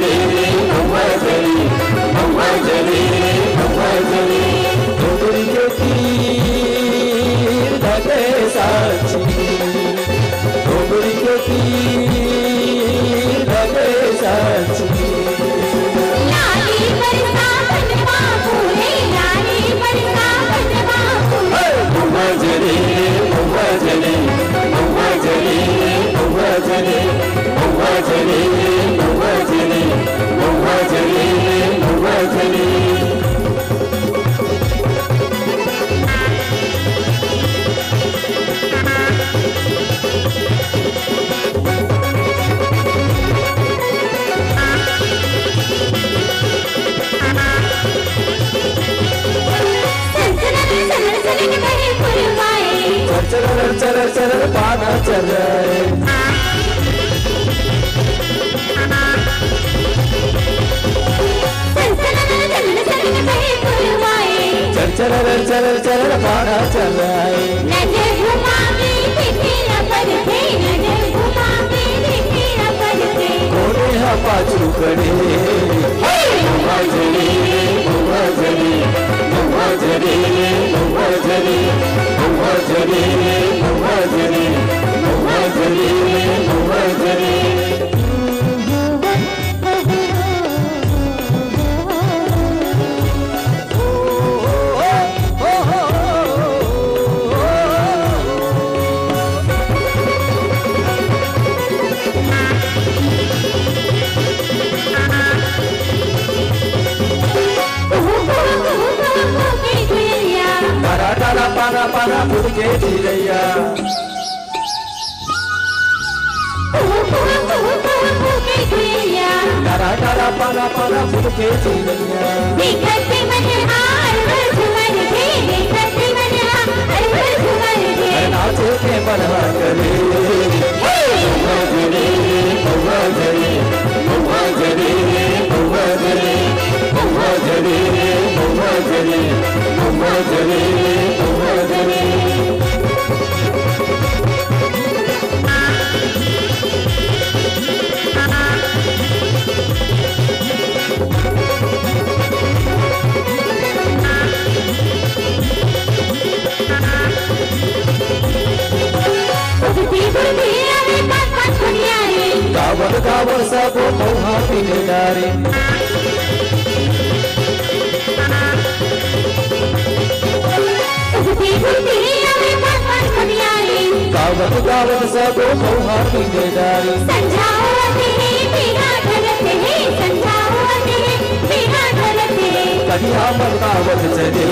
जरी महुआ जरी महुआ जरी महुआ जरी डोगरी के तीर धके साची डोगरी के तीर धके साची लाली बरसा बनवा फूले लाली बरसा बनवा फूले महुआ जरी महुआ जरी महुआ जरी महुआ जरी महुआ जरी महुआ जरी महुआ जरी महुआ जरी चरर चरर चरर पाना चल रहे चरर चरर चरर पाना चल रहे नजर घुमा के देखे न पलके नजर घुमा के देखे न पलके कोने हा पाछू करे महुआ जरी महुआ जरी महुआ जरी महुआ जरी महुआ जरी महुआ जरी महुआ जरी महुआ जरी डाला पाना पाना फूल के चिड़ैया डाला डाला पाना पाना फूल के चिड़ैया देखते मन हार झुमर के देखते मन हार झुमर के नाचे के बनवा करे महुआ जरी महुआ जरी महुआ जरी महुआ जरी महुआ जरी महुआ जरी महुआ जरी महुआ जरी गावर गावर सब महुआ पीने डारे गावर गावर सब महुआ पीने डारे कन्या मरदावत चले